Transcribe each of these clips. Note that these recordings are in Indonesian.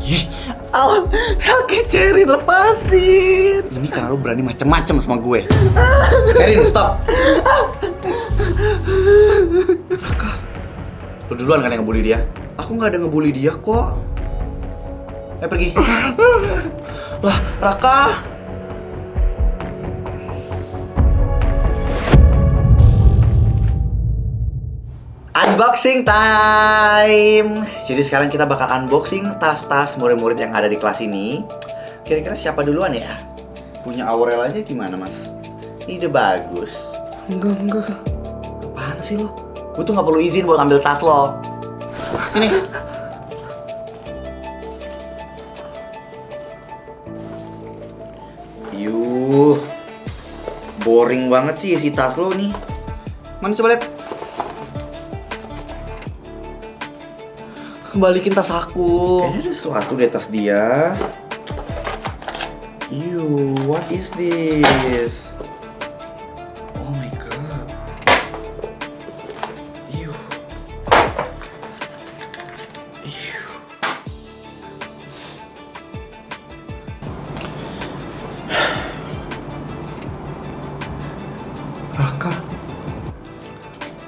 Ih, sakit Cerin, lepasin. Ini karena lu berani macem-macem sama gue. Cerin, stop. Raka, lu duluan kan yang ngebully dia? Aku nggak ada ngebully dia kok. Pergi. Lah, Raka. Unboxing time. Jadi sekarang kita bakal unboxing tas-tas murid-murid yang ada di kelas ini. Kira-kira siapa duluan ya? Punya Aurel aja gimana, Mas? Ide bagus. Enggak. Apaan sih lo? Gue tuh nggak perlu izin buat ambil tas lo. Ini. Yuh. Boring banget sih isi tas lo nih. Mana coba lihat. Balikin tas aku. Kayaknya ada sesuatu di atas dia. Ew, what is this? Oh my god. Ew. Raka.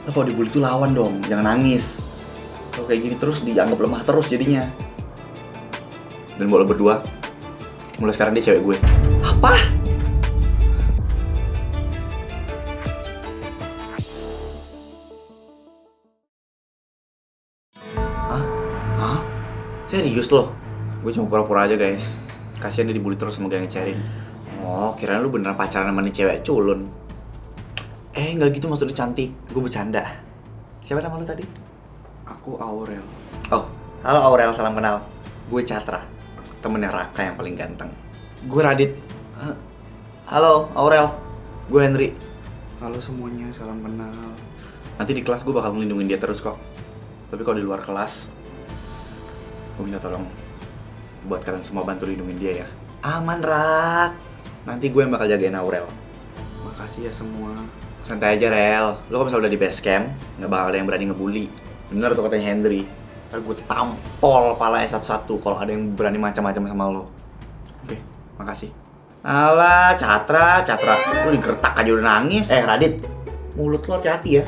Lo kalau dibully tuh lawan dong, jangan nangis. Kalau kayak gini terus dianggap lemah terus jadinya. Dan buat lo berdua, mulai sekarang dia cewek gue. Apa? Hah? Serius lo? Gue cuma pura-pura aja guys. Kasian dia dibully terus sama geng Cerin. Oh, kirain lu beneran pacaran sama nih cewek culun. Nggak gitu maksudnya cantik. Gue bercanda. Siapa nama lu tadi? Aku Aurel. Oh, halo Aurel, salam kenal. Gue Catra, temennya Raka yang paling ganteng. Gue Radit. Halo Aurel, gue Henry. Halo semuanya, salam kenal. Nanti di kelas gue bakal melindungi dia terus kok. Tapi kalau di luar kelas, gue minta tolong buat kalian semua bantu lindungin dia ya. Aman Rak. Nanti gue yang bakal jagain Aurel. Makasih ya semua. Santai aja Rel, lo kalau misalnya udah di base camp, gak bakal ada yang berani ngebully. Bener tuh katanya Henry. Ntar gue tampol palanya satu-satu kalau ada yang berani macam-macam sama lo. Oke, makasih. Alah, Catra, lu digertak aja udah nangis. Radit, mulut lo hati-hati ya.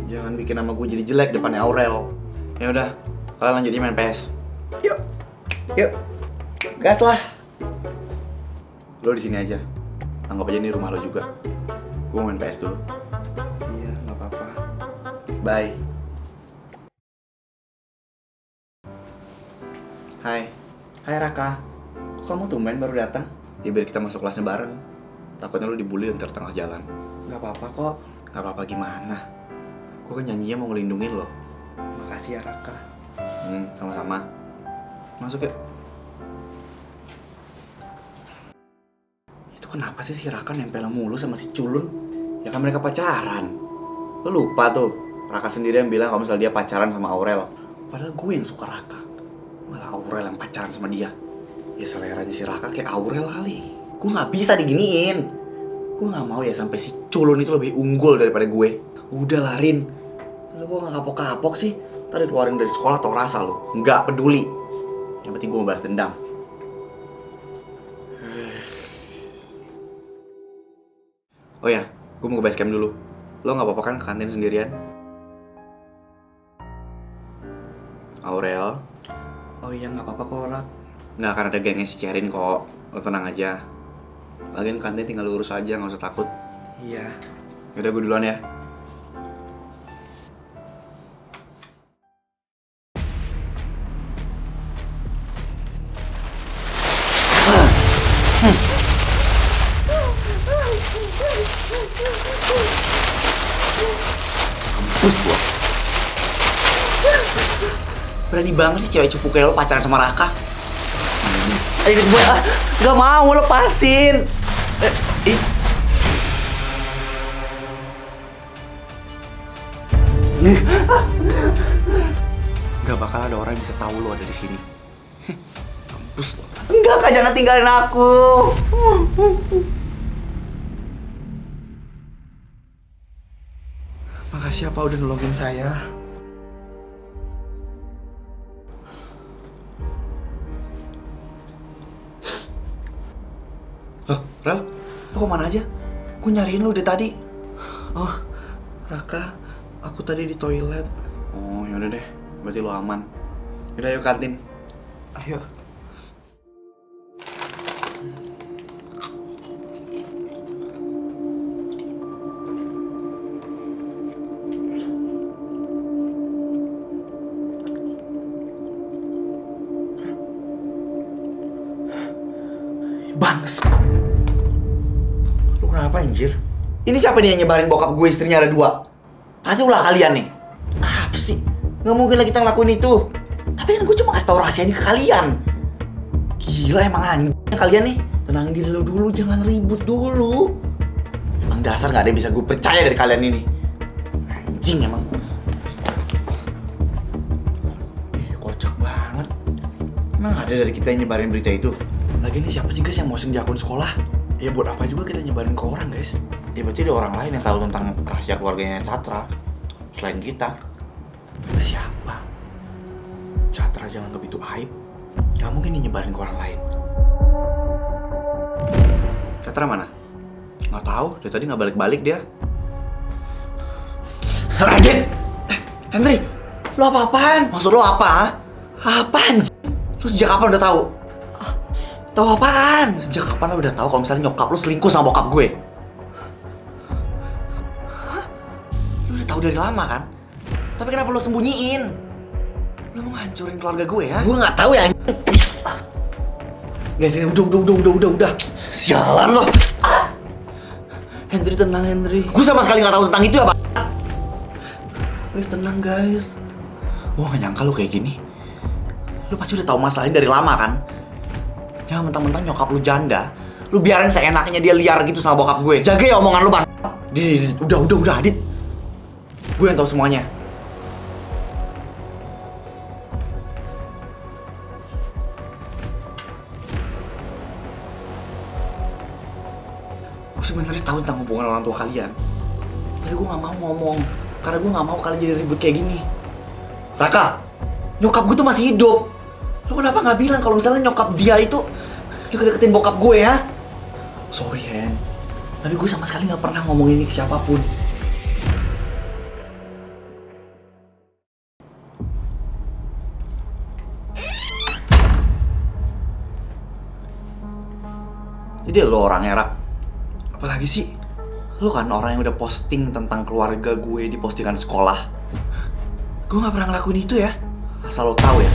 Jangan bikin nama gue jadi jelek depannya Aurel. Ya udah, kalian lanjutin main PS. Yuk, gas lah. Lo di sini aja. Anggap aja ini rumah lo juga. Gue main PS dulu. Iya, nggak apa-apa. Bye. Hai Raka, kok kamu tumben baru datang? Ya biar kita masuk kelasnya bareng. Takutnya lu dibully ntar tengah jalan. Gak apa-apa kok. Gak apa-apa gimana? Gue kan janjinya mau ngelindungin lo. Makasih ya Raka. Sama-sama. Masuk yuk. Itu kenapa sih si Raka nempel mulu sama si culun? Ya kan mereka pacaran. Lo lupa tuh, Raka sendiri yang bilang kalau misalnya dia pacaran sama Aurel. Padahal gue yang suka Raka. Malah Aurel yang pacaran sama dia. Ya seleranya si Raka kayak Aurel kali. Gue gak bisa diginiin. Gue gak mau ya sampai si culun itu lebih unggul daripada gue. Udah lah Rin. Lalu gue gak kapok-kapok sih. Tadi keluarin dari sekolah tau rasa lo. Gak peduli. Yang penting gue mau balas dendam. Oh ya, gue mau ke base camp dulu. Lo gak apa-apa kan ke kantin sendirian? Aurel. Oh iya, nggak apa-apa kok, Rak. Nggak akan ada gengnya si Cerin kok. Lo tenang aja. Lagian kantin tinggal lurus aja, nggak usah takut. Iya. Yaudah, gue duluan ya. Kampus lo. Berani banget sih cewek cupu kayak lo pacaran sama Raka. Ayo gue gak mau lepasin. Gak bakal ada orang yang bisa tahu lo ada di sini. Kampus lo. Enggak Kak, jangan tinggalin aku. Makasih ya Pak udah nolongin saya. Rel, lu kemana aja? Gue nyariin lu dari tadi. Oh, Raka, aku tadi di toilet. Oh, yaudah deh, berarti lu aman. Yaudah, yuk kantin. Ayo. Bangsa. Lu kenapa anjir? Ini siapa nih yang nyebarin bokap gue istrinya ada 2? Pasti ulah kalian nih. Apa sih? Nggak mungkin lah kita ngelakuin itu. Tapi kan gue cuma kasih tau rahasia ini ke kalian. Gila emang anjing kalian nih. Tenangin diri lu dulu, jangan ribut dulu. Emang dasar nggak ada yang bisa gue percaya dari kalian ini. Anjing emang. Kocak banget. Emang ada dari kita yang nyebarin berita itu? Lagi ini siapa sih guys yang posting di akun sekolah? Ya buat apa juga kita nyebarin ke orang guys? Ya berarti ada orang lain yang tahu tentang rahasia keluarganya Catra selain kita. Tapi siapa? Catra aja nganggap itu aib. Gak mungkin nyebarin ke orang lain. Catra mana? Nggak tahu, dari tadi nggak balik-balik dia. Radit! Henry! Lo apa-apaan? Maksud lo apa? Apaan? Lo sejak kapan udah tahu? Tahu apaan? Sejak kapan lo udah tahu kalau misalnya nyokap lo selingkuh sama bokap gue? Hah? Lo udah tahu dari lama kan? Tapi kenapa lo sembunyiin? Lo mau ngancurin keluarga gue ya? Gue nggak tahu ya. Guys, udah. Sialan lo. Henry tenang Henry. Gue sama sekali nggak tahu tentang itu ya Pak. Guys tenang guys. Gue nggak nyangka lo kayak gini. Lo pasti udah tahu masalah ini dari lama kan? Ya mentang-mentang nyokap lu janda, lu biarin seenaknya dia liar gitu sama bokap gue. Jaga ya omongan lu bang. Udah Adit. Gue yang tahu semuanya. Gue sebenarnya tahu tentang hubungan orang tua kalian. Tapi gue nggak mau ngomong karena gue nggak mau kalian jadi ribut kayak gini. Raka, nyokap gue tuh masih hidup. Lu kenapa nggak bilang kalau misalnya nyokap dia itu deket-deketin bokap gue ya? Sorry Hen, tapi gue sama sekali nggak pernah ngomong ini ke siapapun. Jadi lo orangnya Rak. Apalagi sih? Lo kan orang yang udah posting tentang keluarga gue di postingan sekolah. Gue nggak pernah ngelakuin itu ya. Asal lo tahu ya,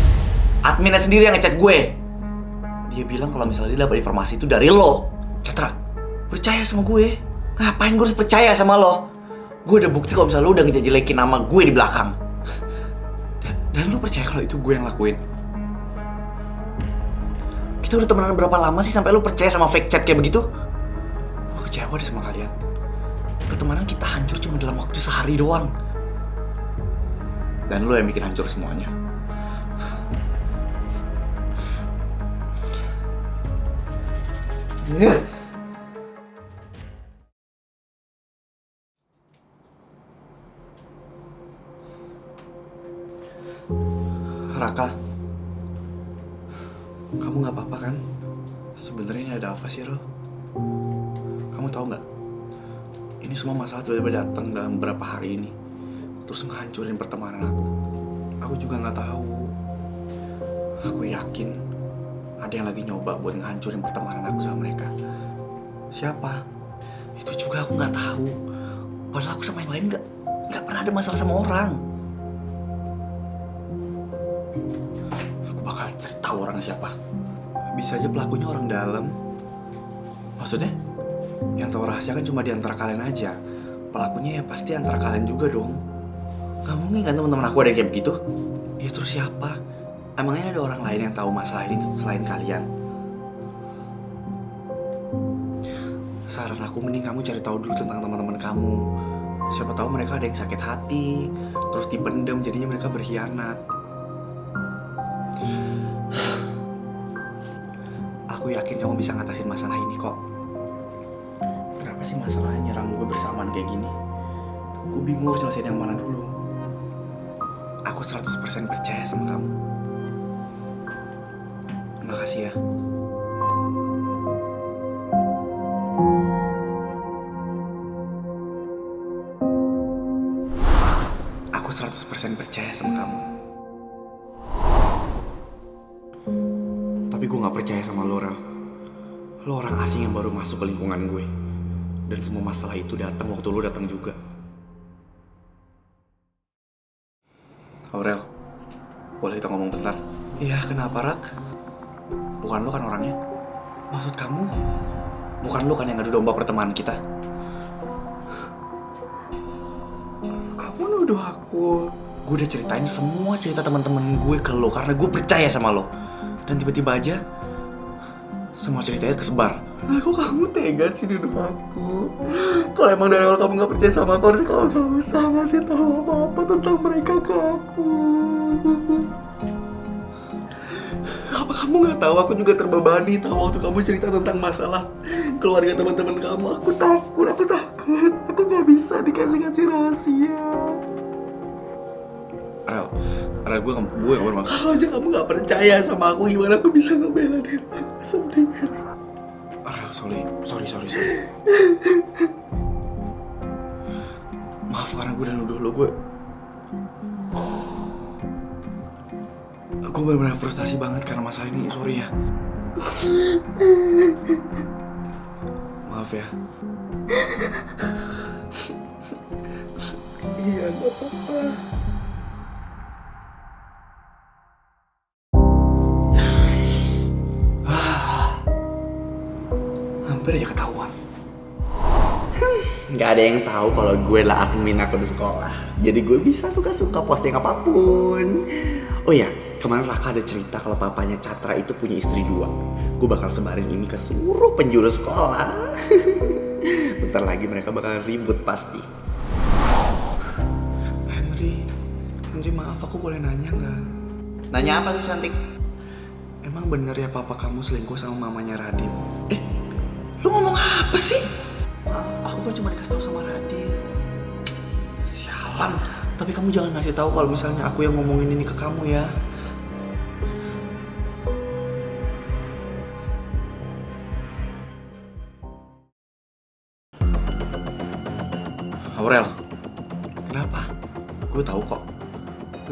adminnya sendiri yang ngechat gue. Dia bilang kalau misalnya dia dapat informasi itu dari lo. Catra, percaya sama gue. Ngapain gue harus percaya sama lo? Gue ada bukti kalau misalnya lo udah ngejelekin nama gue di belakang. Dan lo percaya kalau itu gue yang lakuin? Kita udah temenan berapa lama sih sampai lo percaya sama fake chat kayak begitu? Gue kecewa deh sama kalian. Pertemanan kita hancur cuma dalam waktu sehari doang. Dan lo yang bikin hancur semuanya. Raka, kamu nggak apa-apa kan? Sebenarnya ini ada apa sih, Ro? Kamu tahu nggak? Ini semua masalah tiba-tiba datang dalam beberapa hari ini, terus ngehancurin pertemanan aku. Aku juga nggak tahu. Aku yakin ada yang lagi nyoba buat ngehancurin pertemanan aku sama mereka. Siapa? Itu juga aku nggak tahu. Padahal aku sama yang lain nggak pernah ada masalah sama orang. Aku bakal cari tahu orang siapa. Bisa aja pelakunya orang dalam. Maksudnya? Yang tahu rahasia kan cuma di antara kalian aja. Pelakunya ya pasti antara kalian juga dong. Gak mungkin kan teman-teman aku ada yang kayak begitu? Ya terus siapa? Emangnya ada orang lain yang tahu masalah ini selain kalian? Saran aku mending kamu cari tahu dulu tentang teman-teman kamu. Siapa tahu mereka ada yang sakit hati, terus dipendam jadinya mereka berkhianat. Aku yakin kamu bisa ngatasin masalah ini kok. Kenapa sih masalahnya nyerang gue bersamaan kayak gini? Gue bingung harus nyelesain yang mana dulu. Aku 100% percaya sama kamu. Makasih ya. 100% percaya sama kamu. Tapi gue gak percaya sama lo, Rel. Lo orang asing yang baru masuk ke lingkungan gue. Dan semua masalah itu datang waktu lo datang juga. Aurel, boleh kita ngomong bentar? Iya, kenapa, Rak? Bukan lo kan orangnya. Maksud kamu, bukan lo kan yang ngadu domba pertemanan kita? Kamu nuduh aku. Gue udah ceritain semua cerita teman-teman gue ke lo karena gue percaya sama lo. Dan tiba-tiba aja semua ceritanya kesebar. Kok kamu tega sih nuduh aku? Kalau emang dari awal kamu gak percaya sama aku, harusnya kamu gak usah ngasih tahu apa-apa tentang mereka ke aku. Apa kamu gak tahu aku juga terbebani tahu waktu kamu cerita tentang masalah keluarga teman-teman kamu. Aku takut. Aku gak bisa dikasih rahasia. Rel, gue gak bermaksud. Kalau aja kamu gak percaya sama aku, gimana aku bisa ngebela diri aku sendiri? Rel, sorry. Maaf karena gue udah nuduh lo. Gue bener-bener frustasi banget karena masalah ini, sorry ya. Maaf ya. Iya, gak apa-apa. Hampir aja ketahuan. Gak ada yang tahu kalau gue lah admin akun di sekolah. Jadi gue bisa suka-suka posting apapun. Oh iya, kemarin Raka ada cerita kalau papanya Catra itu punya istri 2. Gue bakal sebarin ini ke seluruh penjuru sekolah. Bentar lagi mereka bakalan ribut pasti. Henry, maaf, aku boleh nanya nggak? Nanya apa tuh, cantik? Emang bener ya papa kamu selingkuh sama mamanya Radit? Lu ngomong apa sih? Maaf, aku kan cuma dikasih tahu sama Radit. Sialan, tapi kamu jangan ngasih tahu kalau misalnya aku yang ngomongin ini ke kamu ya. Aurel, kenapa? Gue tahu kok.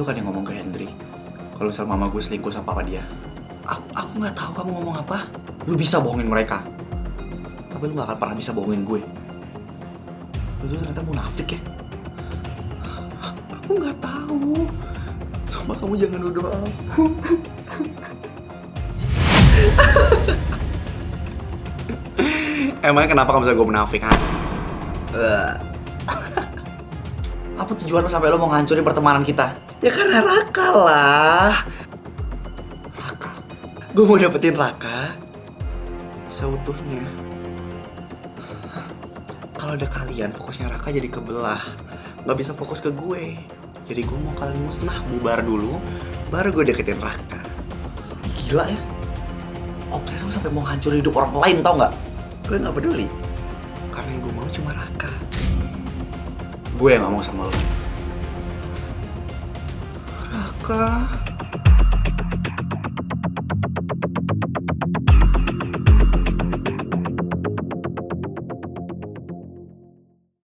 Lu kan yang ngomong ke Hendry kalau misal mama gue selingkuh sama papa dia. Aku nggak tahu kamu ngomong apa. Lu bisa bohongin mereka, tapi lu gak akan pernah bisa bohongin gue. Lu tuh ternyata munafik ya. Aku gak tahu. Cuma kamu jangan nuduh aku. Emangnya kenapa kamu bisa gue munafik, ha? Apa tujuan lu sampai lu mau ngancurin pertemanan kita? Ya karena Raka lah. Raka? Gue mau dapetin Raka seutuhnya. Kalau ada kalian, fokusnya Raka jadi kebelah. Gak bisa fokus ke gue. Jadi gue mau kalian musnah, bubar dulu, baru gue deketin Raka. Gila ya. Obses lu sampai mau hancurin hidup orang lain, tau gak? Gue gak peduli. Karena yang gue mau cuma Raka. Gue yang gak mau sama lo. Raka.